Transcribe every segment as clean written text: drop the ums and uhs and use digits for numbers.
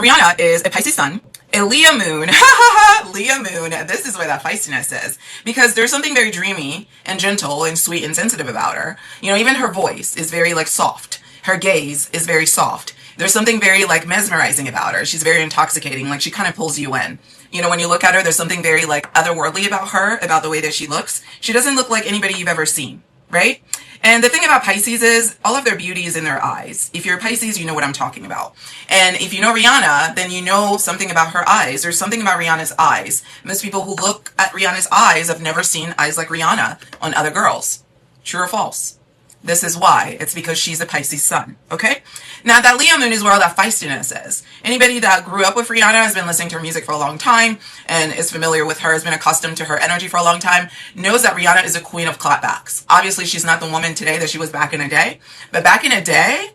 Rihanna is a Pisces sun, a Leo moon. Leo moon. This is where that feistiness is, because there's something very dreamy and gentle and sweet and sensitive about her. You know, even her voice is very like soft. Her gaze is very soft. There's something very like mesmerizing about her. She's very intoxicating. Like she kind of pulls you in. You know, when you look at her, there's something very like otherworldly about her, about the way that she looks. She doesn't look like anybody you've ever seen, right? And the thing about Pisces is all of their beauty is in their eyes. If you're a Pisces, you know what I'm talking about. And if you know Rihanna, then you know something about her eyes. There's something about Rihanna's eyes. Most people who look at Rihanna's eyes have never seen eyes like Rihanna on other girls. True or false? This is why. It's because she's a Pisces sun. Okay? Now, that Leo moon is where all that feistiness is. Anybody that grew up with Rihanna, has been listening to her music for a long time, and is familiar with her, has been accustomed to her energy for a long time, knows that Rihanna is a queen of clapbacks. Obviously, she's not the woman today that she was back in the day. But back in the day,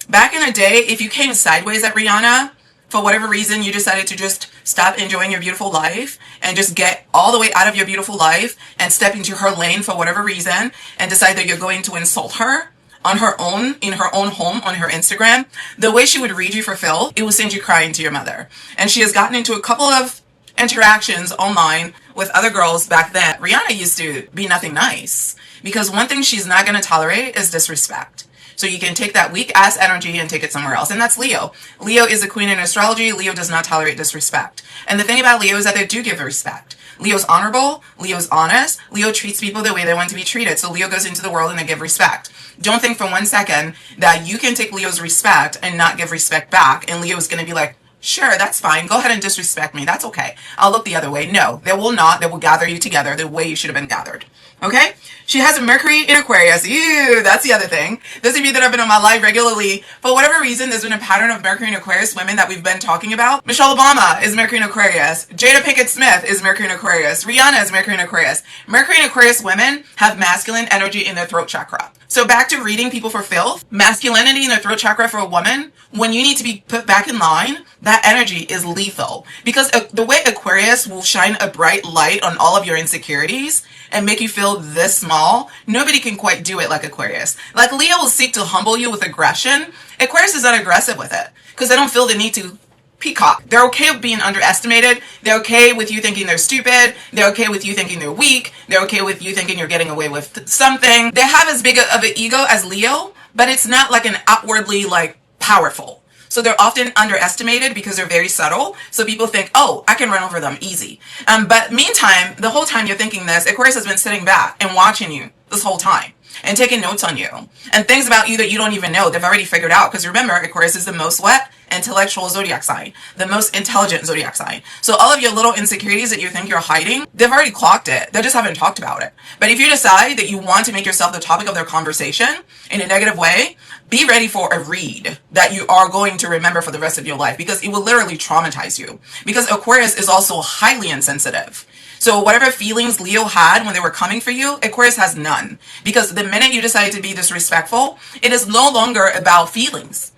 if you came sideways at Rihanna, for whatever reason, you decided to just stop enjoying your beautiful life and just get all the way out of your beautiful life and step into her lane for whatever reason and decide that you're going to insult her on her own, in her own home, on her Instagram, the way she would read you for filth, it would send you crying to your mother. And she has gotten into a couple of interactions online with other girls back then. Rihanna used to be nothing nice, because one thing she's not going to tolerate is disrespect. So you can take that weak ass energy and take it somewhere else. And that's Leo. Leo is a queen in astrology. Leo does not tolerate disrespect. And the thing about Leo is that they do give respect. Leo's honorable. Leo's honest. Leo treats people the way they want to be treated. So Leo goes into the world and they give respect. Don't think for one second that you can take Leo's respect and not give respect back. And Leo is going to be like, sure, that's fine. Go ahead and disrespect me. That's okay. I'll look the other way. No, they will not. They will gather you together the way you should have been gathered. Okay? She has a Mercury in Aquarius. Ew, that's the other thing. Those of you that have been on my live regularly, for whatever reason, there's been a pattern of Mercury in Aquarius women that we've been talking about. Michelle Obama is Mercury in Aquarius. Jada Pinkett Smith is Mercury in Aquarius. Rihanna is Mercury in Aquarius. Mercury in Aquarius women have masculine energy in their throat chakra. So back to reading people for filth, masculinity in the throat chakra for a woman, when you need to be put back in line, that energy is lethal. Because the way Aquarius will shine a bright light on all of your insecurities and make you feel this small, nobody can quite do it like Aquarius. Like Leo will seek to humble you with aggression. Aquarius is not aggressive with it because they don't feel the need to peacock. They're okay with being underestimated. They're okay with you thinking they're stupid. They're okay with you thinking they're weak. They're okay with you thinking you're getting away with something. They have as big of an ego as Leo, but it's not like an outwardly like powerful. So they're often underestimated because they're very subtle. So people think, oh, I can run over them easy. But meantime, the whole time you're thinking this, Aquarius has been sitting back and watching you this whole time and taking notes on you and things about you that you don't even know. They've already figured out, because remember, Aquarius is the most what? Intellectual zodiac sign, the most intelligent zodiac sign. So all of your little insecurities that you think you're hiding, they've already clocked it. They just haven't talked about it. But if you decide that you want to make yourself the topic of their conversation in a negative way, be ready for a read that you are going to remember for the rest of your life, because it will literally traumatize you. Because Aquarius is also highly insensitive. So whatever feelings Leo had when they were coming for you, Aquarius has none. Because the minute you decide to be disrespectful, it is no longer about feelings.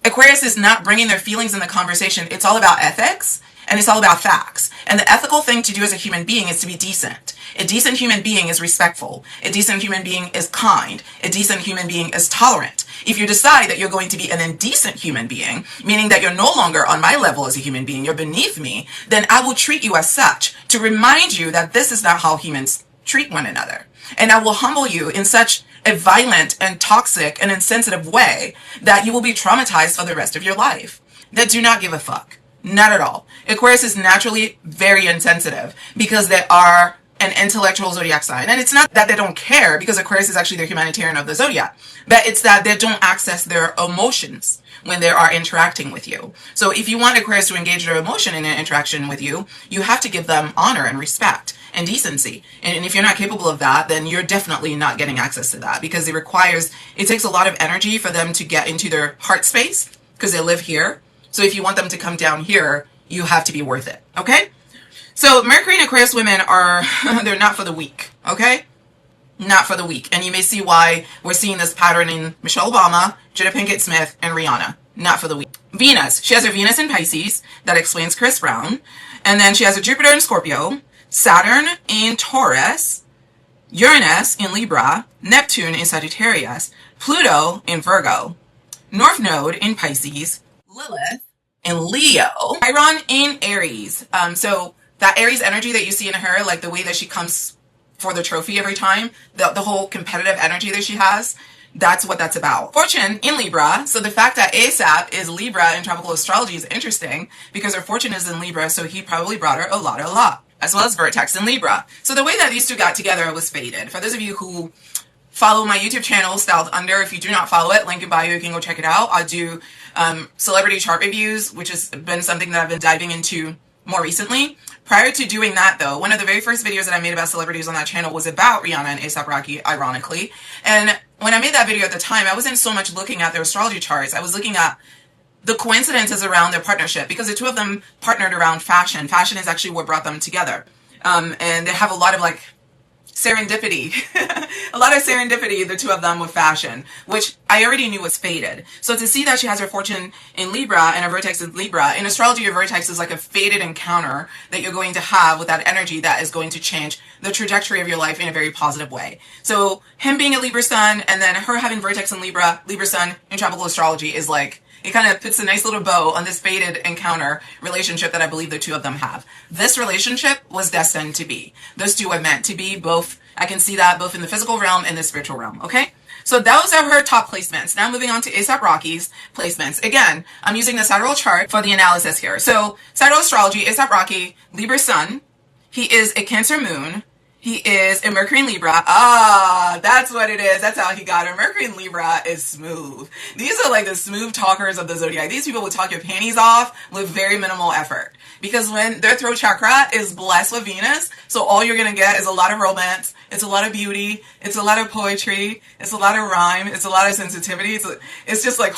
Aquarius is not bringing their feelings in the conversation. It's all about ethics and it's all about facts. And the ethical thing to do as a human being is to be decent. A decent human being is respectful. A decent human being is kind. A decent human being is tolerant. If you decide that you're going to be an indecent human being, meaning that you're no longer on my level as a human being, you're beneath me, then I will treat you as such to remind you that this is not how humans treat one another. And I will humble you in such a violent and toxic and insensitive way that you will be traumatized for the rest of your life. That do not give a fuck. Not at all. Aquarius is naturally very insensitive because they are an intellectual zodiac sign. And it's not that they don't care, because Aquarius is actually the humanitarian of the zodiac, but it's that they don't access their emotions when they are interacting with you. So if you want Aquarius to engage their emotion in an interaction with you, you have to give them honor and respect and decency. And if you're not capable of that, then you're definitely not getting access to that, because it takes a lot of energy for them to get into their heart space, because they live here. So if you want them to come down here, you have to be worth it. Okay? So Mercury and Aquarius women they're not for the weak. Okay? Not for the weak. And you may see why we're seeing this pattern in Michelle Obama, Jada Pinkett Smith, and Rihanna. Not for the weak. Venus. She has a Venus in Pisces. That explains Chris Brown. And then she has a Jupiter in Scorpio, Saturn in Taurus, Uranus in Libra, Neptune in Sagittarius, Pluto in Virgo, North Node in Pisces, Lilith in Leo, Chiron in Aries. So that Aries energy that you see in her, like the way that she comes for the trophy every time, the whole competitive energy that she has, that's what that's about. Fortune in Libra. So the fact that ASAP is Libra in tropical astrology is interesting because her fortune is in Libra, so he probably brought her a lot of luck, as well as Vertex in Libra. So the way that these two got together was fated. For those of you who follow my YouTube channel, Styled Under, if you do not follow it, link in bio, you can go check it out. I do celebrity chart reviews, which has been something that I've been diving into more recently. Prior to doing that, though, one of the very first videos that I made about celebrities on that channel was about Rihanna and ASAP Rocky, ironically. And when I made that video at the time, I wasn't so much looking at their astrology charts. I was looking at the coincidences around their partnership, because the two of them partnered around fashion. Fashion is actually what brought them together. And they have a lot of like serendipity, a lot of serendipity, the two of them with fashion, which I already knew was fated. So to see that she has her fortune in Libra and her vertex in Libra, in astrology, your vertex is like a fated encounter that you're going to have with that energy that is going to change the trajectory of your life in a very positive way. So him being a Libra sun and then her having vertex in Libra, Libra sun in tropical astrology is like, it kind of puts a nice little bow on this fated encounter relationship that I believe the two of them have. This relationship was destined to be. Those two are meant to be both. I can see that both in the physical realm and the spiritual realm, okay? So those are her top placements. Now moving on to ASAP Rocky's placements. Again, I'm using the sidereal chart for the analysis here. So sidereal astrology, ASAP Rocky, Libra sun. He is a Cancer moon. He is a Mercury in Libra. Ah, that's what it is. That's how he got her. Mercury in Libra is smooth. These are like the smooth talkers of the zodiac. These people will talk your panties off with very minimal effort. Because when their throat chakra is blessed with Venus, so all you're going to get is a lot of romance, it's a lot of beauty, it's a lot of poetry, it's a lot of rhyme, it's a lot of sensitivity. It's just like,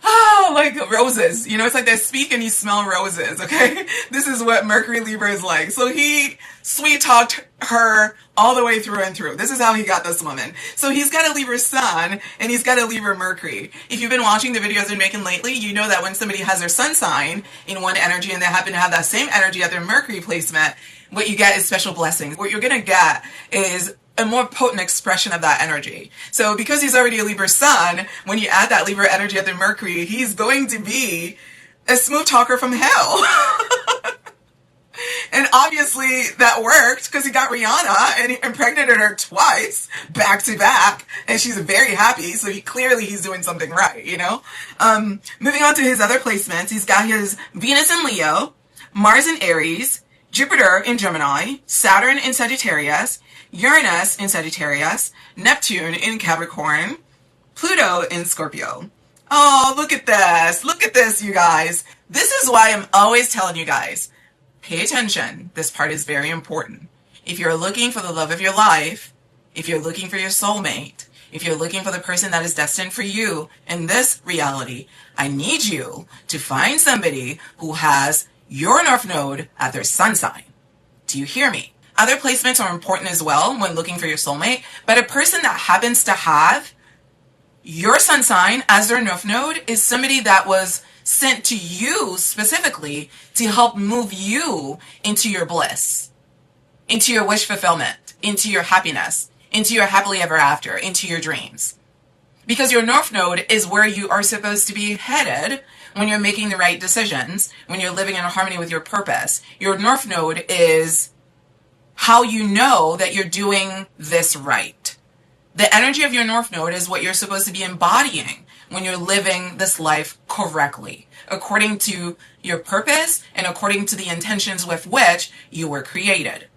oh, like roses. You know, it's like they speak and you smell roses, okay? This is what Mercury Libra is like. So he sweet talked her all the way through and through. This is how he got this woman. So he's got a Libra sun and he's got a Libra Mercury. If you've been watching the videos I've been making lately, you know that when somebody has their sun sign in one energy and they happen to have that same energy at their Mercury placement, what you get is special blessings. What you're going to get is a more potent expression of that energy. So because he's already a Libra sun, when you add that Libra energy at the Mercury, he's going to be a smooth talker from hell. And obviously that worked because he got Rihanna and he impregnated her twice, back to back, and she's very happy. So he's doing something right, you know? Moving on to his other placements, he's got his Venus in Leo, Mars in Aries, Jupiter in Gemini, Saturn in Sagittarius, Uranus in Sagittarius, Neptune in Capricorn, Pluto in Scorpio. Oh, look at this. Look at this, you guys. This is why I'm always telling you guys, pay attention. This part is very important. If you're looking for the love of your life, if you're looking for your soulmate, if you're looking for the person that is destined for you in this reality, I need you to find somebody who has your North Node at their sun sign. Do you hear me? Other placements are important as well when looking for your soulmate, but a person that happens to have your sun sign as their North Node is somebody that was sent to you specifically to help move you into your bliss, into your wish fulfillment, into your happiness, into your happily ever after, into your dreams. Because your North Node is where you are supposed to be headed when you're making the right decisions, when you're living in harmony with your purpose. Your North Node is how you know that you're doing this right. The energy of your North Node is what you're supposed to be embodying when you're living this life correctly, according to your purpose and according to the intentions with which you were created.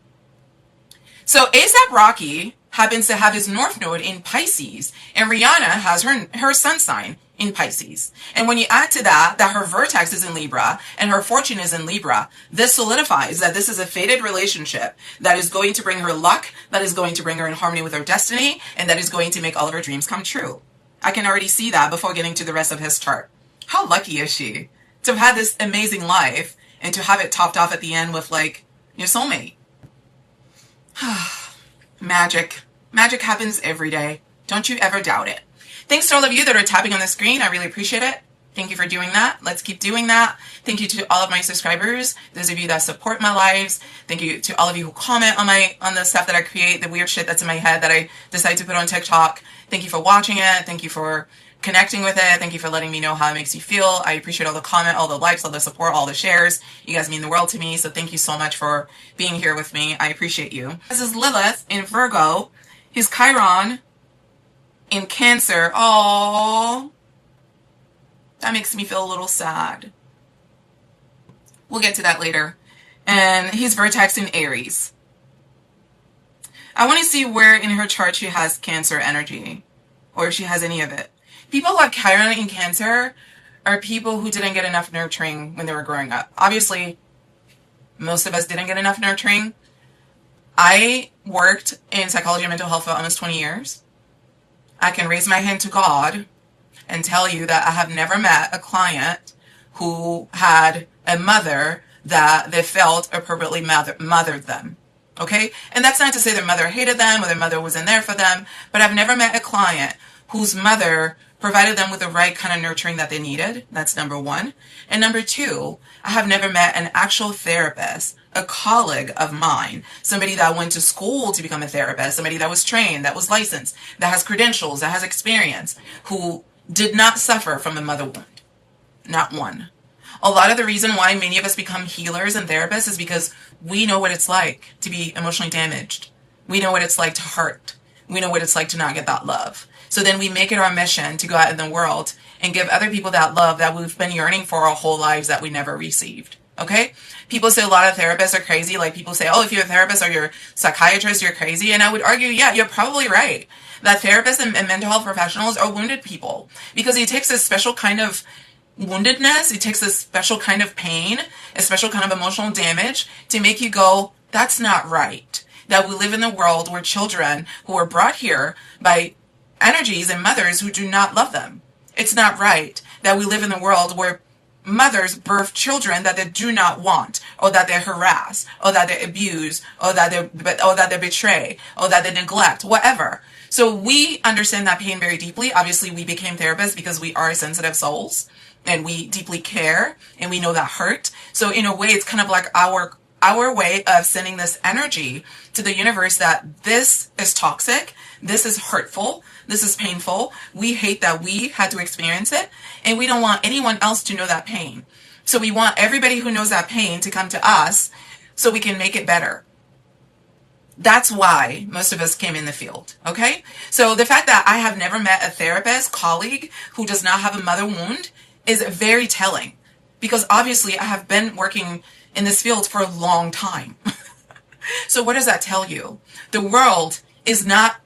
So ASAP Rocky happens to have his North Node in Pisces, and Rihanna has her sun sign in Pisces. And when you add to that her vertex is in Libra and her fortune is in Libra, this solidifies that this is a fated relationship that is going to bring her luck, that is going to bring her in harmony with her destiny, and that is going to make all of her dreams come true. I can already see that before getting to the rest of his chart. How lucky is she to have had this amazing life and to have it topped off at the end with like your soulmate? Magic. Magic happens every day. Don't you ever doubt it. Thanks to all of you that are tapping on the screen. I really appreciate it. Thank you for doing that. Let's keep doing that. Thank you to all of my subscribers, those of you that support my lives. Thank you to all of you who comment on the stuff that I create, the weird shit that's in my head that I decide to put on TikTok. Thank you for watching it. Thank you for connecting with it. Thank you for letting me know how it makes you feel. I appreciate all the comment, all the likes, all the support, all the shares. You guys mean the world to me. So thank you so much for being here with me. I appreciate you. This is Lilith in Virgo. His Chiron in Cancer. Oh, that makes me feel a little sad. We'll get to that later. And his vertex in Aries. I want to see where in her chart she has Cancer energy, or if she has any of it. People who have Chiron in Cancer are people who didn't get enough nurturing when they were growing up. Obviously, most of us didn't get enough nurturing. I worked in psychology and mental health for almost 20 years. I can raise my hand to God and tell you that I have never met a client who had a mother that they felt appropriately mothered them. Okay? And that's not to say their mother hated them or their mother wasn't there for them, but I've never met a client whose mother provided them with the right kind of nurturing that they needed. That's number one. And number two, I have never met an actual therapist, a colleague of mine, somebody that went to school to become a therapist, somebody that was trained, that was licensed, that has credentials, that has experience, who did not suffer from a mother wound. Not one. A lot of the reason why many of us become healers and therapists is because we know what it's like to be emotionally damaged. We know what it's like to hurt. We know what it's like to not get that love. So then we make it our mission to go out in the world and give other people that love that we've been yearning for our whole lives that we never received. Okay? People say a lot of therapists are crazy. Like people say, oh, if you're a therapist or you're a psychiatrist, you're crazy. And I would argue, yeah, you're probably right. That therapists and mental health professionals are wounded people because it takes a special kind of woundedness. It takes a special kind of pain, a special kind of emotional damage to make you go, that's not right. That we live in a world where children who are brought here by energies and mothers who do not love them. It's not right that we live in a world where mothers birth children that they do not want, or that they harass, or that they abuse, or that they betray, or that they neglect, whatever. So we understand that pain very deeply. Obviously, we became therapists because we are sensitive souls and we deeply care and we know that hurt. So in a way, it's kind of like our way of sending this energy to the universe that this is toxic, this is hurtful, this is painful. We hate that we had to experience it, and we don't want anyone else to know that pain. So we want everybody who knows that pain to come to us so we can make it better. That's why most of us came in the field, okay? So the fact that I have never met a therapist, colleague, who does not have a mother wound is very telling, because obviously I have been working in this field for a long time. So what does that tell you? The world is not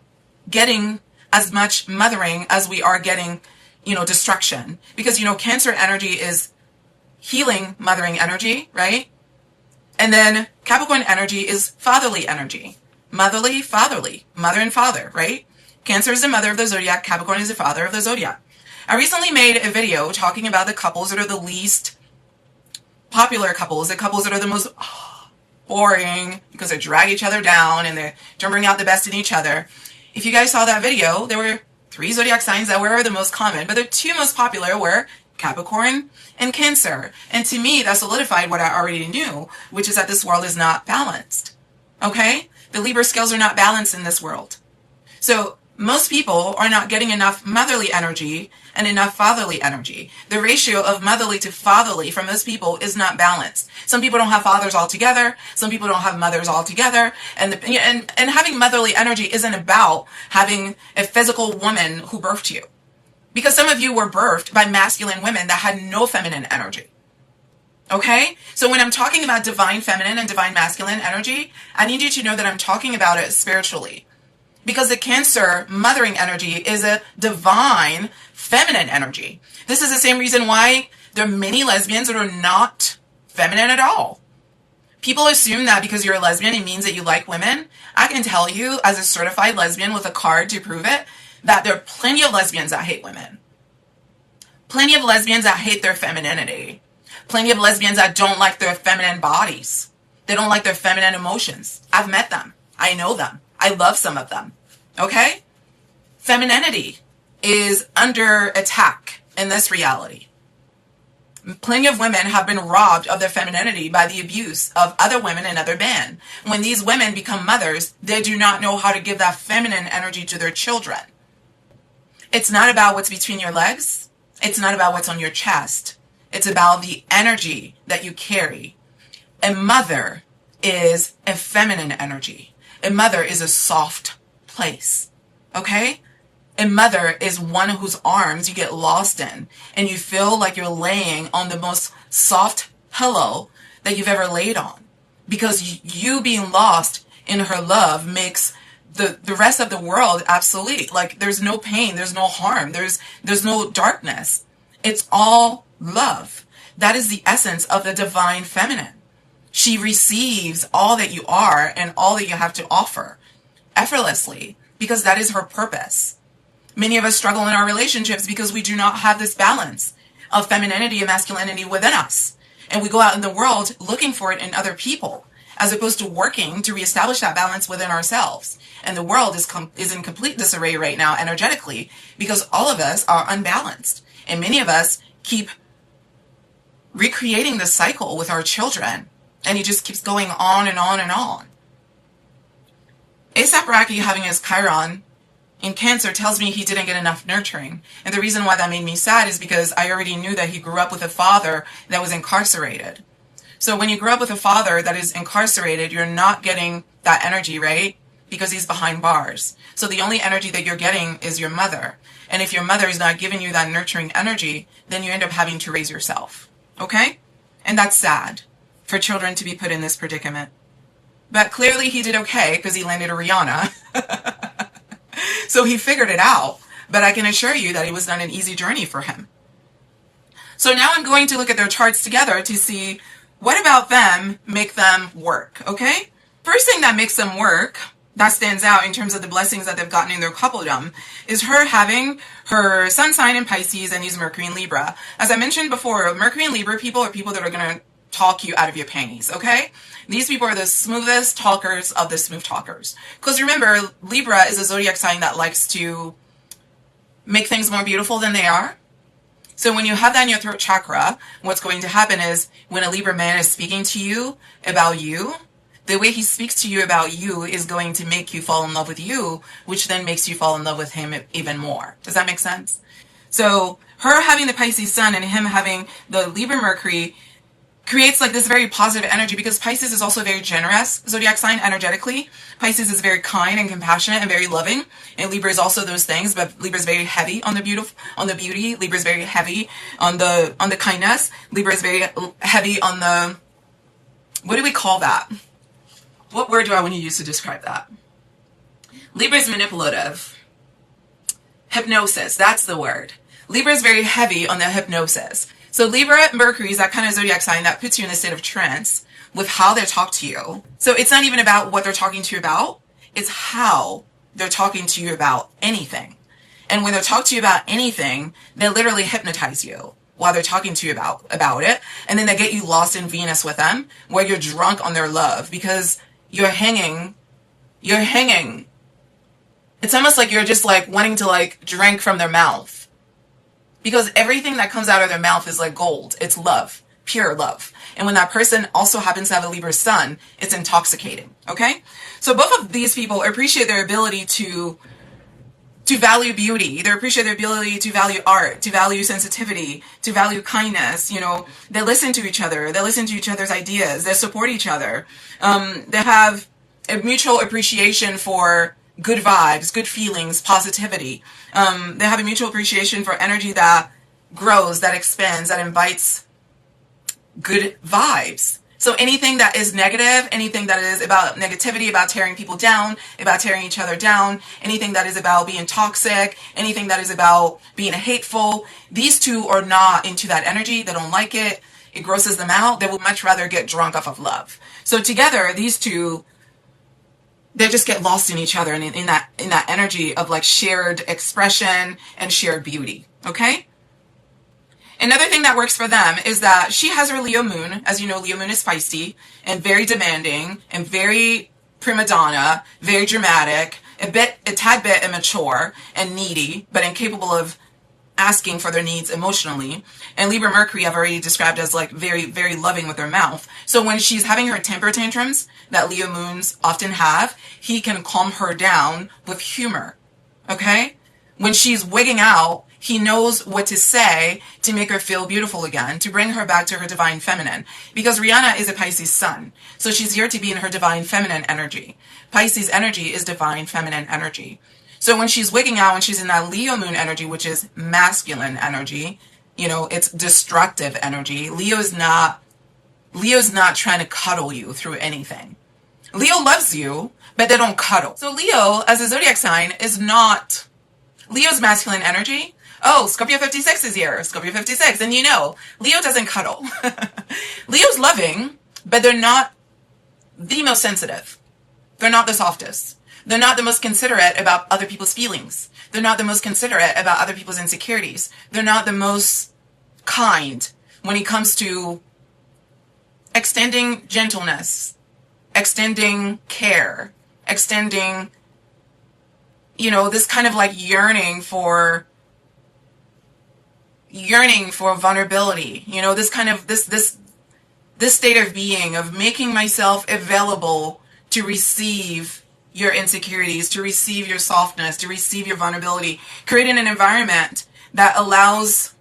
getting as much mothering as we are getting, destruction. Because, Cancer energy is healing, mothering energy, right? And then Capricorn energy is fatherly energy. Motherly, fatherly, mother and father, right? Cancer is the mother of the zodiac. Capricorn is the father of the zodiac. I recently made a video talking about the couples that are the least popular couples, the couples that are the most boring because they drag each other down and they don't bring out the best in each other. If you guys saw that video, there were 3 zodiac signs that were the most common, but the 2 most popular were Capricorn and Cancer. And to me, that solidified what I already knew, which is that this world is not balanced. Okay? The Libra scales are not balanced in this world. So most people are not getting enough motherly energy and enough fatherly energy. The ratio of motherly to fatherly for most people is not balanced. Some people don't have fathers altogether. Some people don't have mothers altogether. And having motherly energy isn't about having a physical woman who birthed you. Because some of you were birthed by masculine women that had no feminine energy. Okay? So when I'm talking about divine feminine and divine masculine energy, I need you to know that I'm talking about it spiritually. Because the Cancer mothering energy is a divine feminine energy. This is the same reason why there are many lesbians that are not feminine at all. People assume that because you're a lesbian, it means that you like women. I can tell you, as a certified lesbian with a card to prove it, that there are plenty of lesbians that hate women. Plenty of lesbians that hate their femininity. Plenty of lesbians that don't like their feminine bodies. They don't like their feminine emotions. I've met them. I know them. I love some of them. Okay? Femininity is under attack in this reality. Plenty of women have been robbed of their femininity by the abuse of other women and other men. When these women become mothers, they do not know how to give that feminine energy to their children. It's not about what's between your legs. It's not about what's on your chest. It's about the energy that you carry. A mother is a feminine energy. A mother is a soft place. Okay? A mother is one whose arms you get lost in, and you feel like you're laying on the most soft pillow that you've ever laid on. Because you being lost in her love makes the rest of the world obsolete. Like, there's no pain, there's no harm, there's no darkness. It's all love. That is the essence of the divine feminine. She receives all that you are and all that you have to offer effortlessly, because that is her purpose. Many of us struggle in our relationships because we do not have this balance of femininity and masculinity within us. And we go out in the world looking for it in other people, as opposed to working to reestablish that balance within ourselves. And the world is in complete disarray right now energetically, because all of us are unbalanced. And many of us keep recreating the cycle with our children. And it just keeps going on and on and on. ASAP Rocky having his Chiron in Cancer tells me he didn't get enough nurturing. And the reason why that made me sad is because I already knew that he grew up with a father that was incarcerated. So when you grow up with a father that is incarcerated, you're not getting that energy, right? Because he's behind bars. So the only energy that you're getting is your mother. And if your mother is not giving you that nurturing energy, then you end up having to raise yourself. Okay? And that's sad for children to be put in this predicament. But clearly he did okay because he landed a Rihanna. So he figured it out. But I can assure you that it was not an easy journey for him. So now I'm going to look at their charts together to see what about them make them work, okay? First thing that makes them work, that stands out in terms of the blessings that they've gotten in their coupledom, is her having her sun sign in Pisces and use Mercury in Libra. As I mentioned before, Mercury and Libra people are people that are going to talk you out of your panties, okay? These people are the smoothest talkers of the smooth talkers. Because remember, Libra is a zodiac sign that likes to make things more beautiful than they are. So when you have that in your throat chakra, what's going to happen is when a Libra man is speaking to you about you, the way he speaks to you about you is going to make you fall in love with you, which then makes you fall in love with him even more. Does that make sense? So her having the Pisces sun and him having the Libra Mercury creates like this very positive energy, because Pisces is also a very generous zodiac sign energetically. Pisces is very kind and compassionate and very loving, and Libra is also those things, but Libra is very heavy on the beauty. Libra is very heavy on the kindness. Libra is very heavy on the, what do we call that? What word do I want to use to describe that? Libra is manipulative. Hypnosis, that's the word. Libra is very heavy on the hypnosis. So Libra Mercury is that kind of zodiac sign that puts you in a state of trance with how they talk to you. So it's not even about what they're talking to you about. It's how they're talking to you about anything. And when they talk to you about anything, they literally hypnotize you while they're talking to you about it. And then they get you lost in Venus with them, where you're drunk on their love because you're hanging. It's almost like you're just like wanting to like drink from their mouth. Because everything that comes out of their mouth is like gold. It's love, pure love. And when that person also happens to have a Libra sun, it's intoxicating, okay? So both of these people appreciate their ability to value beauty. They appreciate their ability to value art, to value sensitivity, to value kindness. You know, they listen to each other. They listen to each other's ideas. They support each other. They have a mutual appreciation for good vibes, good feelings, positivity. They have a mutual appreciation for energy that grows, that expands, that invites good vibes. So anything that is negative, anything that is about negativity, about tearing people down, about tearing each other down, anything that is about being toxic, anything that is about being hateful, these two are not into that energy. They don't like it. It grosses them out. They would much rather get drunk off of love. So together, these two, they just get lost in each other and in that energy of like shared expression and shared beauty. Okay? Another thing that works for them is that she has her Leo moon. As you know, Leo moon is feisty and very demanding and very prima donna, very dramatic, a tad bit immature and needy, but incapable of asking for their needs emotionally. And Libra Mercury I've already described as like very, very loving with their mouth. So when she's having her temper tantrums that Leo moons often have, he can calm her down with humor. Okay? When she's wigging out, he knows what to say to make her feel beautiful again, to bring her back to her divine feminine. Because Rihanna is a Pisces sun. So she's here to be in her divine feminine energy. Pisces energy is divine feminine energy. So when she's wigging out and she's in that Leo moon energy, which is masculine energy, you know, it's destructive energy. Leo's not trying to cuddle you through anything. Leo loves you, but they don't cuddle. So Leo, as a zodiac sign, is not Leo's masculine energy. Oh, Scorpio 56 is here. Scorpio 56. And you know, Leo doesn't cuddle. Leo's loving, but they're not the most sensitive. They're not the softest. They're not the most considerate about other people's feelings. They're not the most considerate about other people's insecurities. They're not the most kind when it comes to extending gentleness, extending care, extending, you know, this kind of like yearning for vulnerability, you know, this kind of this state of being, of making myself available to receive your insecurities, to receive your softness, to receive your vulnerability, creating an environment that allows,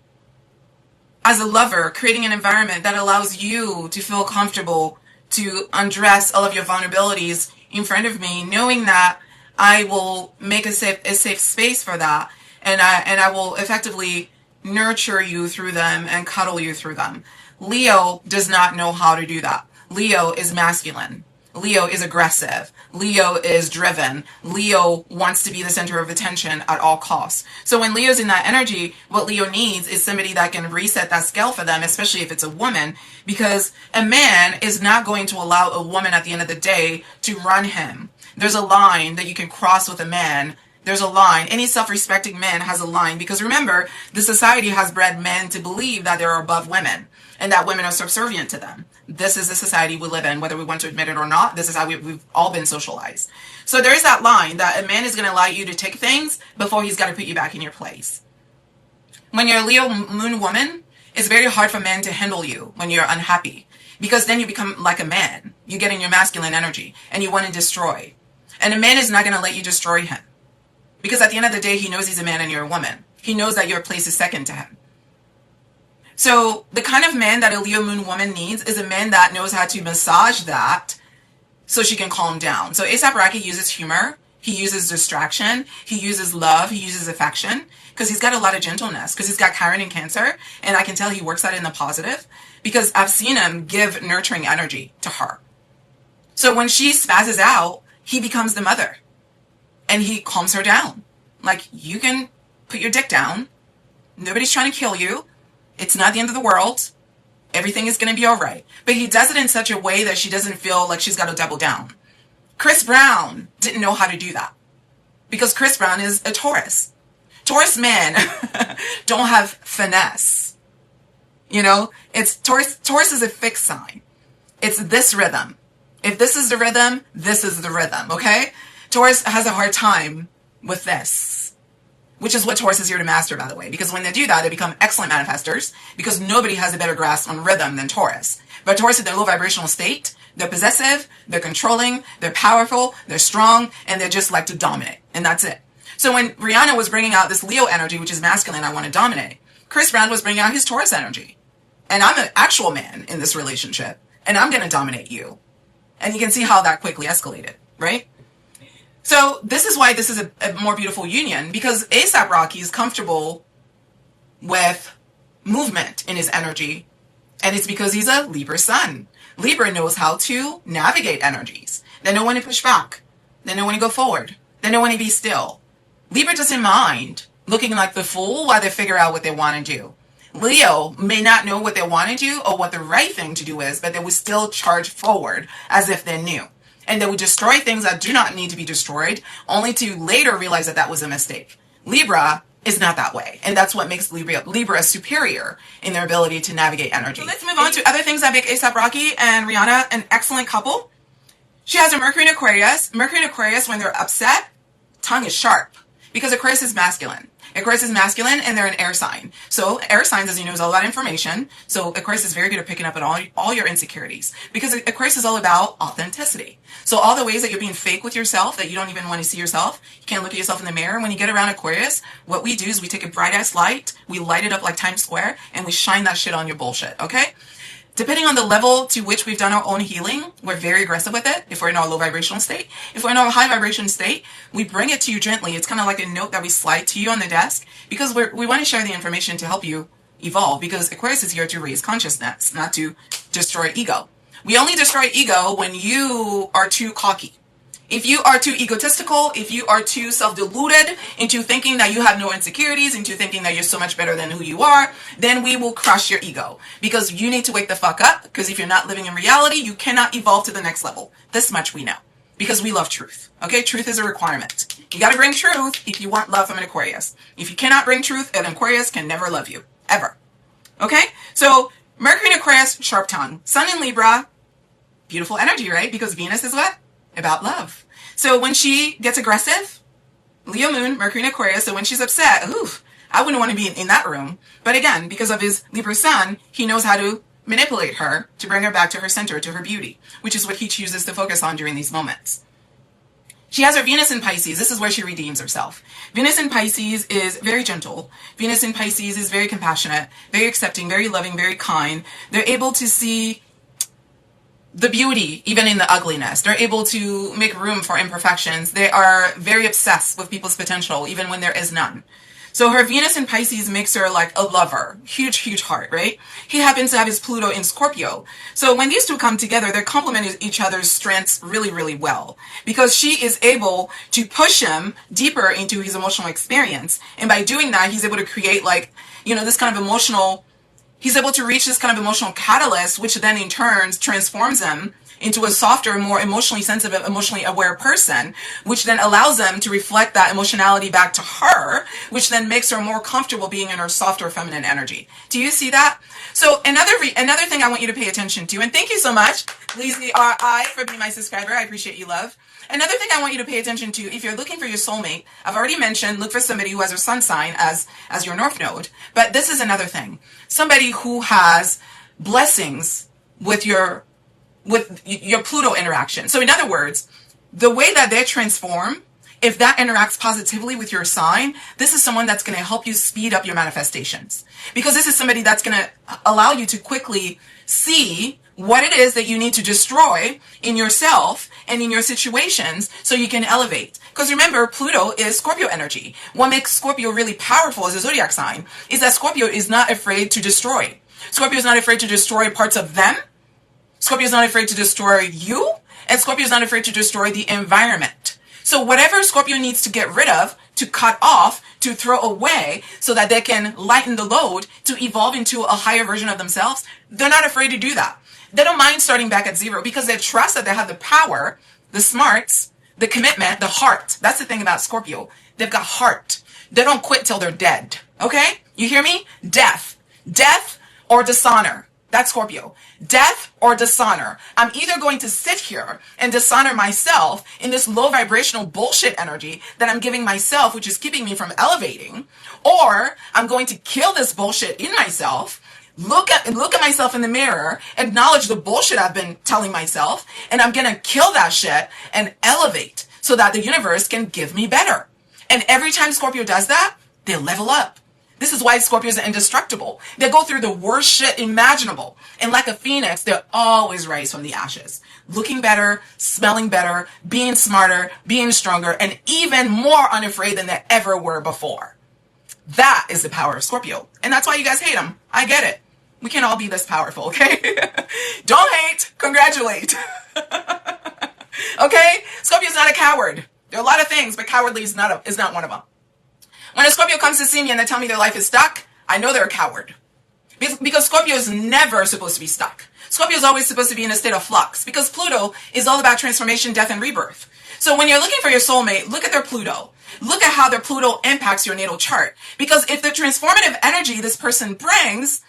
as a lover, creating an environment that allows you to feel comfortable to undress all of your vulnerabilities in front of me, knowing that I will make a safe space for that, and I will effectively nurture you through them and cuddle you through them. Leo does not know how to do that. Leo is masculine. Leo is aggressive. Leo is driven. Leo wants to be the center of attention at all costs. So when Leo's in that energy, what Leo needs is somebody that can reset that scale for them, especially if it's a woman, because a man is not going to allow a woman at the end of the day to run him. There's a line that you can cross with a man. There's a line. Any self-respecting man has a line, because remember, the society has bred men to believe that they're above women and that women are subservient to them. This is the society we live in, whether we want to admit it or not. This is how we've all been socialized. So there's that line that a man is going to allow you to take things before he's got to put you back in your place. When you're a Leo moon woman, it's very hard for men to handle you when you're unhappy, because then you become like a man. You get in your masculine energy and you want to destroy. And a man is not going to let you destroy him, because at the end of the day, he knows he's a man and you're a woman. He knows that your place is second to him. So the kind of man that a Leo moon woman needs is a man that knows how to massage that so she can calm down. So ASAP Rocky uses humor. He uses distraction. He uses love. He uses affection, because he's got a lot of gentleness, because he's got Chiron in Cancer. And I can tell he works that in the positive, because I've seen him give nurturing energy to her. So when she spazzes out, he becomes the mother and he calms her down. Like, you can put your dick down. Nobody's trying to kill you. It's not the end of the world. Everything is going to be all right. But he does it in such a way that she doesn't feel like she's got to double down. Chris Brown didn't know how to do that, because Chris Brown is a Taurus. Taurus men don't have finesse. You know, it's Taurus is a fixed sign. It's this rhythm. If this is the rhythm, this is the rhythm, okay? Taurus has a hard time with this, which is what Taurus is here to master, by the way, because when they do that, they become excellent manifestors, because nobody has a better grasp on rhythm than Taurus. But Taurus, in their low vibrational state, they're possessive, they're controlling, they're powerful, they're strong, and they just like to dominate, and that's it. So when Rihanna was bringing out this Leo energy, which is masculine, I want to dominate, Chris Brown was bringing out his Taurus energy. And I'm an actual man in this relationship, and I'm going to dominate you. And you can see how that quickly escalated, right? So this is why this is a more beautiful union, because ASAP Rocky is comfortable with movement in his energy, and it's because he's a Libra sun. Libra knows how to navigate energies. They know when to push back. They know when to go forward. They know when to be still. Libra doesn't mind looking like the fool while they figure out what they want to do. Leo may not know what they want to do or what the right thing to do is, but they would still charge forward as if they knew. And they would destroy things that do not need to be destroyed, only to later realize that that was a mistake. Libra is not that way. And that's what makes Libra superior in their ability to navigate energy. So let's move on to other things that make ASAP Rocky and Rihanna an excellent couple. She has a Mercury in Aquarius. Mercury in Aquarius, when they're upset, tongue is sharp, because Aquarius is masculine. Aquarius is masculine and they're an air sign. So air signs, as you know, is all about information. So Aquarius is very good at picking up on all your insecurities because Aquarius is all about authenticity. So all the ways that you're being fake with yourself, that you don't even want to see yourself, you can't look at yourself in the mirror. When you get around Aquarius, what we do is we take a bright ass light, we light it up like Times Square, and we shine that shit on your bullshit, okay? Depending on the level to which we've done our own healing, we're very aggressive with it if we're in our low vibrational state. If we're in our high vibration state, we bring it to you gently. It's kind of like a note that we slide to you on the desk because we want to share the information to help you evolve, because Aquarius is here to raise consciousness, not to destroy ego. We only destroy ego when you are too cocky. If you are too egotistical, if you are too self-deluded into thinking that you have no insecurities, into thinking that you're so much better than who you are, then we will crush your ego. Because you need to wake the fuck up, because if you're not living in reality, you cannot evolve to the next level. This much we know. Because we love truth. Okay? Truth is a requirement. You gotta bring truth if you want love from an Aquarius. If you cannot bring truth, an Aquarius can never love you. Ever. Okay? So, Mercury in Aquarius, sharp tongue. Sun in Libra, beautiful energy, right? Because Venus is what? About love. So when she gets aggressive, Leo moon, Mercury in Aquarius, so when she's upset, oof, I wouldn't want to be in that room. But again, because of his Libra sun, he knows how to manipulate her to bring her back to her center, to her beauty, which is what he chooses to focus on during these moments. She has her Venus in Pisces. This is where she redeems herself. Venus in Pisces is very gentle. Venus in Pisces is very compassionate, very accepting, very loving, very kind. They're able to see the beauty even in the ugliness. They're able to make room for imperfections. They are very obsessed with people's potential even when there is none. So her Venus in Pisces makes her like a lover. Huge heart, right? He happens to have his Pluto in Scorpio. So when these two come together, they complement each other's strengths really well. Because she is able to push him deeper into his emotional experience. And by doing that, he's able to create like, this kind of emotional, he's able to reach this kind of emotional catalyst, which then in turn transforms him into a softer, more emotionally sensitive, emotionally aware person, which then allows them to reflect that emotionality back to her, which then makes her more comfortable being in her softer feminine energy. Do you see that? So another thing I want you to pay attention to, and thank you so much, Lizzie R.I., for being my subscriber. I appreciate you, love. Another thing I want you to pay attention to, if you're looking for your soulmate, I've already mentioned, look for somebody who has their sun sign as your north node. But this is another thing. Somebody who has blessings with your Pluto interaction. So in other words, the way that they transform, if that interacts positively with your sign, this is someone that's going to help you speed up your manifestations. Because this is somebody that's going to allow you to quickly see what it is that you need to destroy in yourself and in your situations so you can elevate. Because remember, Pluto is Scorpio energy. What makes Scorpio really powerful as a zodiac sign is that Scorpio is not afraid to destroy. Scorpio is not afraid to destroy parts of them. Scorpio is not afraid to destroy you. And Scorpio is not afraid to destroy the environment. So whatever Scorpio needs to get rid of, to cut off, to throw away, so that they can lighten the load to evolve into a higher version of themselves, they're not afraid to do that. They don't mind starting back at zero because they trust that they have the power, the smarts, the commitment, the heart. That's the thing about Scorpio. They've got heart. They don't quit till they're dead. Okay? You hear me? Death. Death or dishonor. That's Scorpio. Death or dishonor. I'm either going to sit here and dishonor myself in this low vibrational bullshit energy that I'm giving myself, which is keeping me from elevating, or I'm going to kill this bullshit in myself, look at myself in the mirror, acknowledge the bullshit I've been telling myself, and I'm going to kill that shit and elevate so that the universe can give me better. And every time Scorpio does that, they level up. This is why Scorpios are indestructible. They go through the worst shit imaginable. And like a phoenix, they always rise from the ashes. Looking better, smelling better, being smarter, being stronger, and even more unafraid than they ever were before. That is the power of Scorpio. And that's why you guys hate them. I get it. We can all be this powerful, okay? Don't hate, congratulate. Okay? Scorpio's not a coward. There are a lot of things, but cowardly is not one of them. When a Scorpio comes to see me and they tell me their life is stuck, I know they're a coward. Because Scorpio is never supposed to be stuck. Scorpio is always supposed to be in a state of flux. Because Pluto is all about transformation, death, and rebirth. So when you're looking for your soulmate, look at their Pluto. Look at how their Pluto impacts your natal chart. Because if the transformative energy this person brings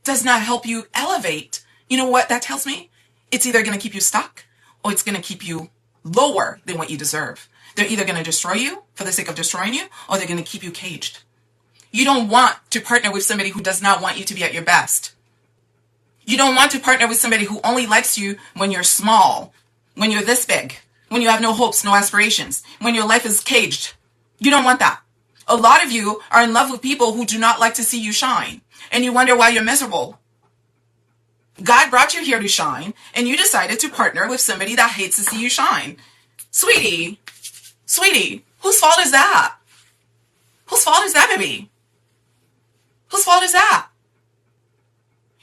does not help you elevate, you know what that tells me? It's either going to keep you stuck or it's going to keep you lower than what you deserve. They're either going to destroy you for the sake of destroying you, or they're going to keep you caged. You don't want to partner with somebody who does not want you to be at your best. You don't want to partner with somebody who only likes you when you're small, when you're this big, when you have no hopes, no aspirations, when your life is caged. You don't want that. A lot of you are in love with people who do not like to see you shine, and you wonder why you're miserable. God brought you here to shine, and you decided to partner with somebody that hates to see you shine. Sweetie, whose fault is that? Whose fault is that, baby? Whose fault is that?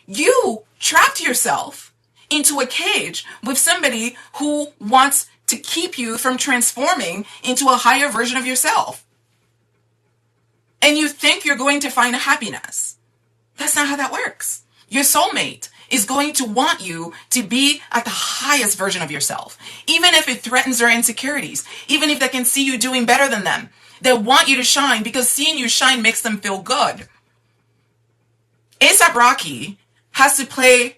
You trapped yourself into a cage with somebody who wants to keep you from transforming into a higher version of yourself. And you think you're going to find happiness. That's not how that works. Your soulmate is going to want you to be at the highest version of yourself, even if it threatens their insecurities, even if they can see you doing better than them. They want you to shine because seeing you shine makes them feel good. ASAP Rocky has to play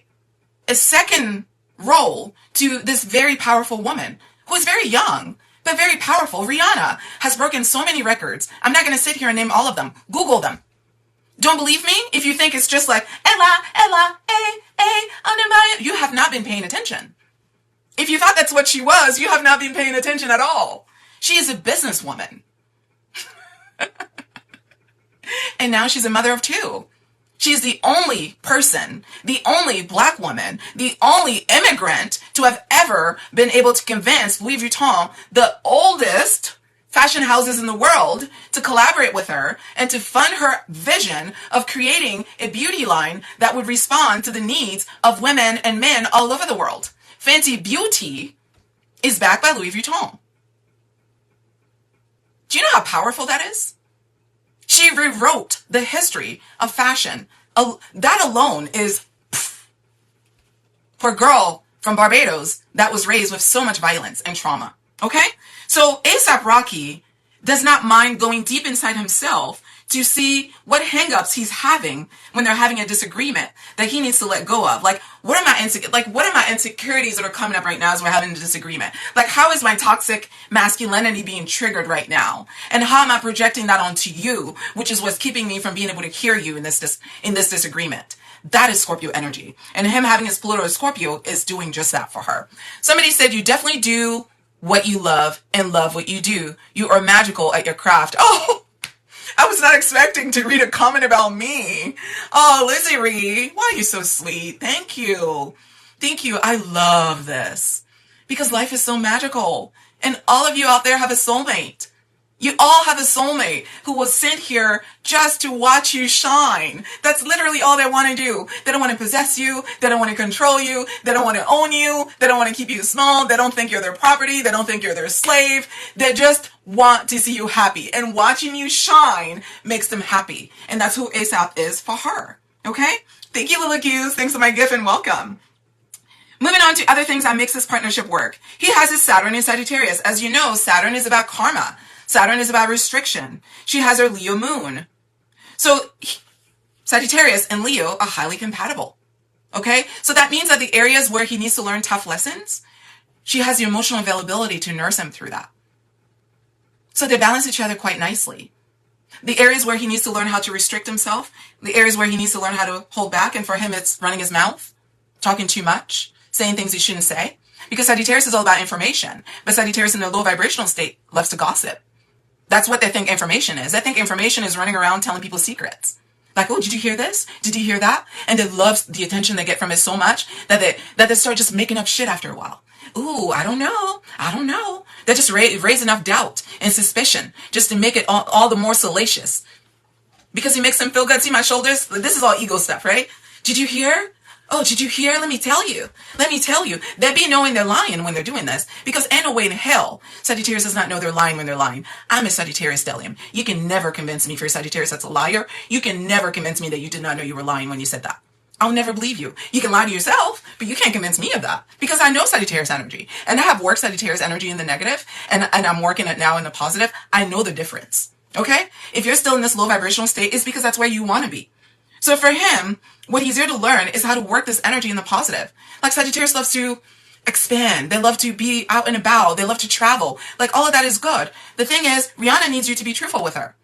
a second role to this very powerful woman who is very young, but very powerful. Rihanna has broken so many records. I'm not going to sit here and name all of them. Google them. Don't believe me? If you think it's just like, Ella, you have not been paying attention. If you thought that's what she was, you have not been paying attention at all. She is a businesswoman. And now she's a mother of two. She's the only person, the only black woman, the only immigrant to have ever been able to convince Louis Vuitton, the oldest fashion houses in the world, to collaborate with her and to fund her vision of creating a beauty line that would respond to the needs of women and men all over the world. Fenty Beauty is backed by Louis Vuitton. Do you know how powerful that is? She rewrote the history of fashion. That alone is for a girl from Barbados that was raised with so much violence and trauma. Okay? So ASAP Rocky does not mind going deep inside himself to see what hangups he's having when they're having a disagreement that he needs to let go of. Like, what are my insecurities that are coming up right now as we're having a disagreement? Like, how is my toxic masculinity being triggered right now? And how am I projecting that onto you, which is what's keeping me from being able to hear you in this disagreement? That is Scorpio energy. And him having his Pluto as Scorpio is doing just that for her. Somebody said you definitely do what you love and love what you do. You are magical at your craft. Oh, I was not expecting to read a comment about me. Oh, Lizzie Ree, why are you so sweet? Thank you. Thank you. I love this because life is so magical. And all of you out there have a soulmate. You all have a soulmate who was sent here just to watch you shine. That's literally all they want to do. They don't want to possess you. They don't want to control you. They don't want to own you. They don't want to keep you small. They don't think you're their property. They don't think you're their slave. They just want to see you happy. And watching you shine makes them happy. And that's who ASAP is for her. Okay? Thank you, Lila Q's. Thanks for my gift and welcome. Moving on to other things that makes this partnership work. He has his Saturn in Sagittarius. As you know, Saturn is about karma. Saturn is about restriction. She has her Leo moon. So Sagittarius and Leo are highly compatible. Okay? So that means that the areas where he needs to learn tough lessons, she has the emotional availability to nurse him through that. So they balance each other quite nicely. The areas where he needs to learn how to restrict himself, the areas where he needs to learn how to hold back, and for him it's running his mouth, talking too much, saying things he shouldn't say. Because Sagittarius is all about information. But Sagittarius in the low vibrational state loves to gossip. That's what they think information is. They think information is running around telling people secrets. Like, oh, did you hear this? Did you hear that? And they love the attention they get from it so much that they start just making up shit after a while. Ooh, I don't know. They just raise enough doubt and suspicion just to make it all the more salacious. Because he makes them feel good. See my shoulders? This is all ego stuff, right? Did you hear? Oh, did you hear? Let me tell you. They be knowing they're lying when they're doing this. Because ain't no way in hell Sagittarius does not know they're lying when they're lying. I'm a Sagittarius stellium. You can never convince me if you're a Sagittarius that's a liar. You can never convince me that you did not know you were lying when you said that. I'll never believe you. You can lie to yourself, but you can't convince me of that. Because I know Sagittarius energy. And I have worked Sagittarius energy in the negative. And I'm working it now in the positive. I know the difference. Okay? If you're still in this low vibrational state, it's because that's where you want to be. So for him, what he's here to learn is how to work this energy in the positive. Like Sagittarius loves to expand. They love to be out and about. They love to travel. Like all of that is good. The thing is, Rihanna needs you to be truthful with her.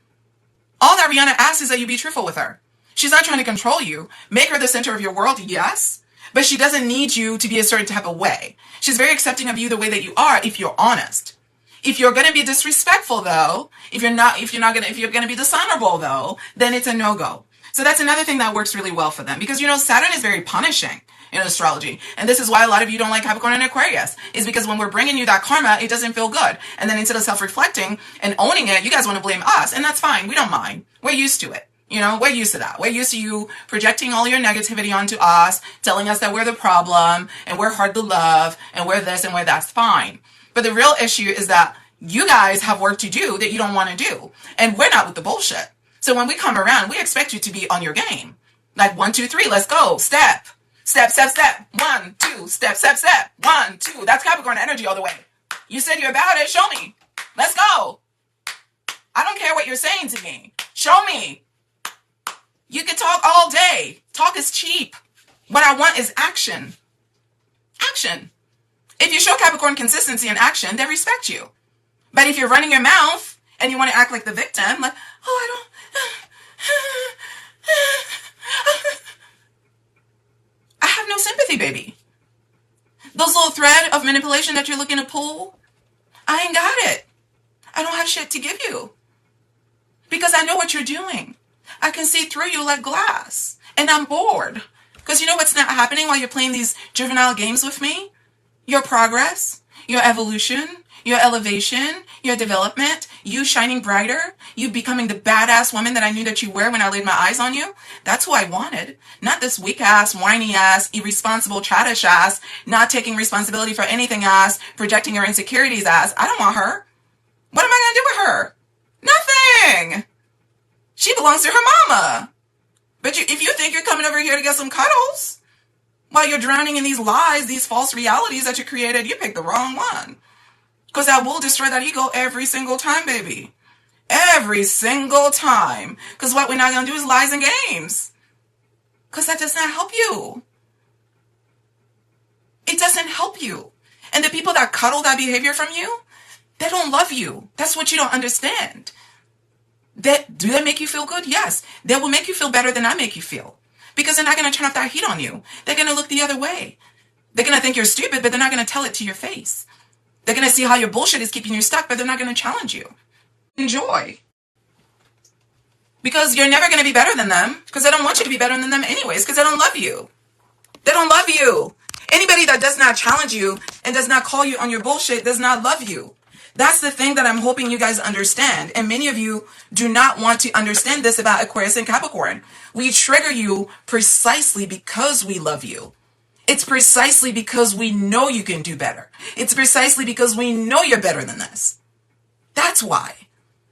All that Rihanna asks is that you be truthful with her. She's not trying to control you. Make her the center of your world, yes, but she doesn't need you to be a certain type of way. She's very accepting of you the way that you are if you're honest. If you're gonna be disrespectful though, if you're gonna be dishonorable though, then it's a no-go. So that's another thing that works really well for them, because Saturn is very punishing in astrology, and this is why a lot of you don't like Capricorn and Aquarius, is because when we're bringing you that karma, it doesn't feel good, and then instead of self-reflecting and owning it, you guys want to blame us, and that's fine. We don't mind. We're used to it. We're used to that. We're used to you projecting all your negativity onto us, telling us that we're the problem and we're hard to love and we're this and we're that's fine. But the real issue is that you guys have work to do that you don't want to do, and we're not with the bullshit. So when we come around, we expect you to be on your game. Like 1, 2, 3, let's go. Step. Step, step, step. 1, 2, step, step, step. 1, 2. That's Capricorn energy all the way. You said you're about it. Show me. Let's go. I don't care what you're saying to me. Show me. You can talk all day. Talk is cheap. What I want is action. Action. If you show Capricorn consistency and action, they respect you. But if you're running your mouth and you want to act like the victim, like, oh, I don't. I have no sympathy, baby. Those little thread of manipulation that you're looking to pull, I ain't got it. I don't have shit to give you. Because I know what you're doing. I can see through you like glass. And I'm bored. Because you know what's not happening while you're playing these juvenile games with me? Your progress, your evolution, your elevation, your development, you shining brighter, you becoming the badass woman that I knew that you were when I laid my eyes on you. That's who I wanted. Not this weak ass, whiny ass, irresponsible, childish ass, not taking responsibility for anything ass, projecting her insecurities ass. I don't want her. What am I going to do with her? Nothing. She belongs to her mama. But if you think you're coming over here to get some cuddles while you're drowning in these lies, these false realities that you created, you picked the wrong one. Because that will destroy that ego every single time, baby. Every single time. Because what we're not going to do is lies and games. Because that does not help you. It doesn't help you. And the people that cuddle that behavior from you, they don't love you. That's what you don't understand. Do they make you feel good? Yes. They will make you feel better than I make you feel. Because they're not going to turn off that heat on you. They're going to look the other way. They're going to think you're stupid, but they're not going to tell it to your face. They're going to see how your bullshit is keeping you stuck, but they're not going to challenge you. Enjoy. Because you're never going to be better than them, because they don't want you to be better than them anyways, because they don't love you. They don't love you. Anybody that does not challenge you and does not call you on your bullshit does not love you. That's the thing that I'm hoping you guys understand. And many of you do not want to understand this about Aquarius and Capricorn. We trigger you precisely because we love you. It's precisely because we know you can do better. It's precisely because we know you're better than this. That's why.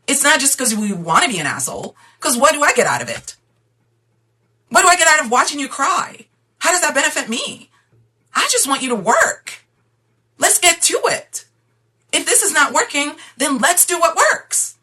It's not just because we want to be an asshole. Because what do I get out of it? What do I get out of watching you cry? How does that benefit me? I just want you to work. Let's get to it. If this is not working, then let's do what works.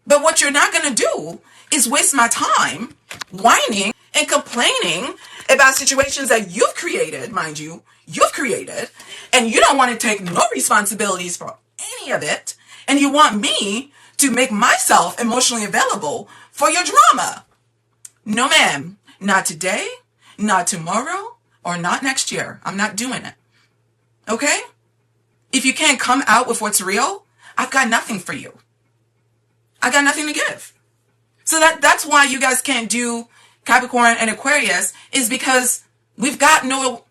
But what you're not going to do is waste my time whining and complaining about situations that you've created, mind you, you've created, and you don't want to take no responsibilities for any of it, and you want me to make myself emotionally available for your drama. No, ma'am. Not today, not tomorrow, or not next year. I'm not doing it. Okay? If you can't come out with what's real, I've got nothing for you. I got nothing to give. So that's why you guys can't do Capricorn and Aquarius, is because we've got no...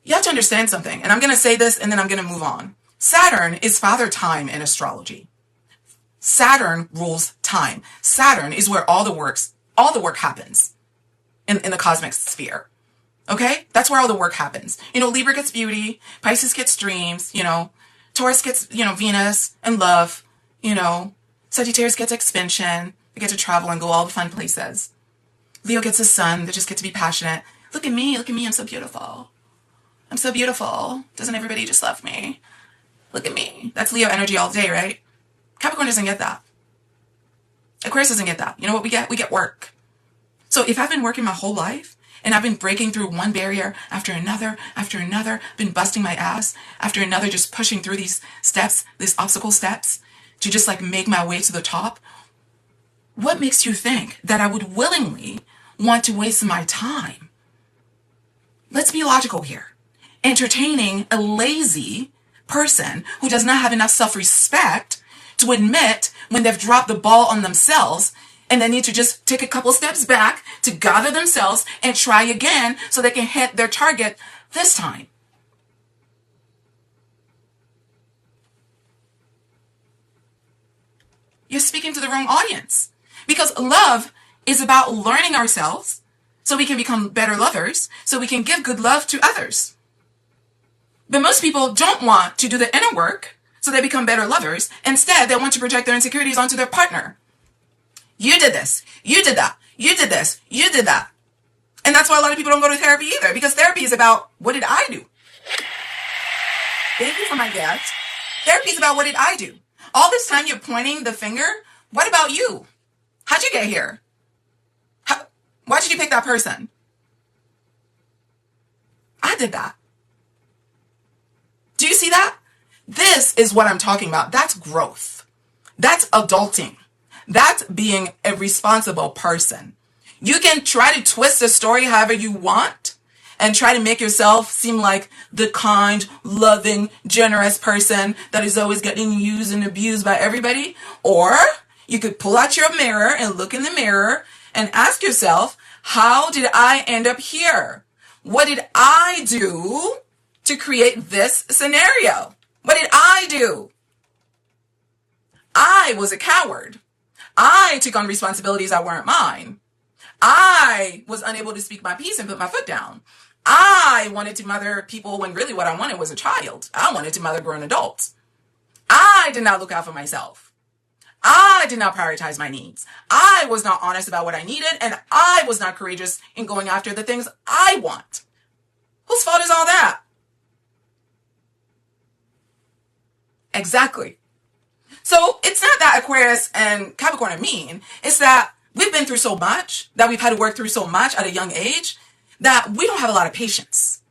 You have to understand something, and I'm going to say this and then I'm going to move on. Saturn is father time in astrology. Saturn rules time. Saturn is where all the work happens in the cosmic sphere. Okay? That's where all the work happens. Libra gets beauty, Pisces gets dreams, Taurus gets, Venus and love, Sagittarius gets expansion. They get to travel and go all the fun places. Leo gets the sun. They just get to be passionate. Look at me, I'm so beautiful. I'm so beautiful. Doesn't everybody just love me? Look at me. That's Leo energy all day, right? Capricorn doesn't get that. Aquarius doesn't get that. You know what we get? We get work. So if I've been working my whole life, and I've been breaking through one barrier after another, been busting my ass after another, just pushing through these steps, these obstacle steps, to just like make my way to the top. What makes you think that I would willingly want to waste my time? Let's be logical here. Entertaining a lazy person who does not have enough self-respect to admit when they've dropped the ball on themselves and they need to just take a couple steps back to gather themselves and try again so they can hit their target this time. You're speaking to the wrong audience. Because love is about learning ourselves so we can become better lovers, so we can give good love to others. But most people don't want to do the inner work so they become better lovers. Instead, they want to project their insecurities onto their partner. You did this. You did that. You did this. You did that. And that's why a lot of people don't go to therapy either, because therapy is about, what did I do? Thank you for my gift. Therapy is about, what did I do? All this time you're pointing the finger. What about you? How'd you get here? Why did you pick that person? I did that. Do you see that? This is what I'm talking about. That's growth. That's adulting. That's being a responsible person. You can try to twist the story however you want and try to make yourself seem like the kind, loving, generous person that is always getting used and abused by everybody. Or you could pull out your mirror and look in the mirror and ask yourself, how did I end up here? What did I do to create this scenario? What did I do? I was a coward. I took on responsibilities that weren't mine. I was unable to speak my piece and put my foot down. I wanted to mother people when really what I wanted was a child. I wanted to mother grown adults. I did not look out for myself. I did not prioritize my needs. I was not honest about what I needed, and I was not courageous in going after the things I want. Whose fault is all that? Exactly. So it's not that Aquarius and Capricorn are mean. It's that we've been through so much, that we've had to work through so much at a young age, that we don't have a lot of patience.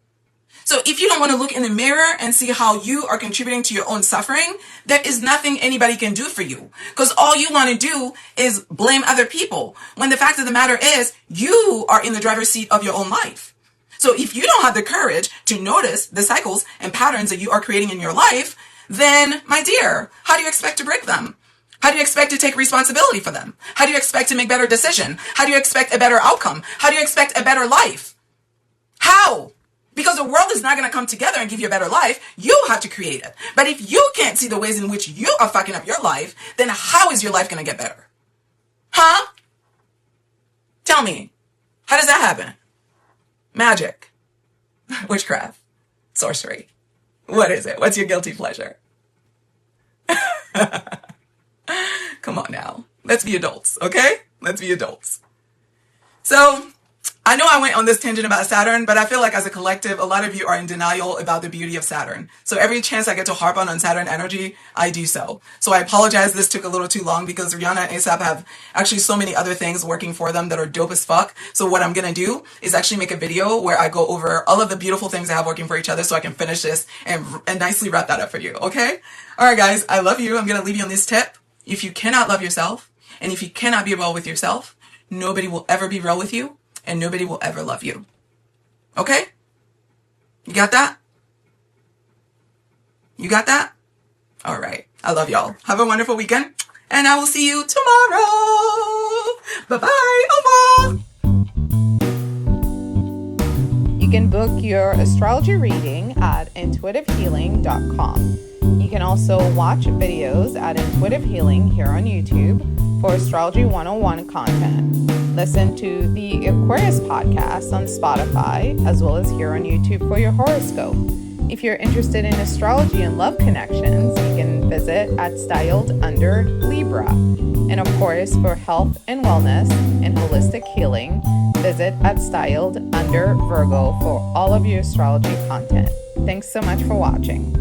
So if you don't want to look in the mirror and see how you are contributing to your own suffering, there is nothing anybody can do for you. Because all you want to do is blame other people. When the fact of the matter is, you are in the driver's seat of your own life. So if you don't have the courage to notice the cycles and patterns that you are creating in your life, then, my dear, how do you expect to break them? How do you expect to take responsibility for them? How do you expect to make better decisions? How do you expect a better outcome? How do you expect a better life? How? Because the world is not going to come together and give you a better life. You have to create it. But if you can't see the ways in which you are fucking up your life, then how is your life going to get better? Huh? Tell me. How does that happen? Magic. Witchcraft. Sorcery. What is it? What's your guilty pleasure? Come on now. Let's be adults, okay? Let's be adults. So, I know I went on this tangent about Saturn, but I feel like as a collective, a lot of you are in denial about the beauty of Saturn. So every chance I get to harp on Saturn energy, I do so. So I apologize this took a little too long because Rihanna and ASAP have actually so many other things working for them that are dope as fuck. So what I'm going to do is actually make a video where I go over all of the beautiful things they have working for each other so I can finish this and nicely wrap that up for you, okay? All right, guys, I love you. I'm going to leave you on this tip. If you cannot love yourself and if you cannot be real with yourself, nobody will ever be real with you. And nobody will ever love you. Okay? You got that? You got that? All right. I love y'all. Have a wonderful weekend. And I will see you tomorrow. Bye-bye. Au revoir. You can book your astrology reading at intuitivehealing.com. You can also watch videos at Intuitive Healing here on YouTube for Astrology 101 content. Listen to the Aquarius podcast on Spotify, as well as here on YouTube for your horoscope. If you're interested in astrology and love connections, you can visit at Styled Under Libra. And of course, for health and wellness and holistic healing, visit at Styled Under Virgo for all of your astrology content. Thanks so much for watching.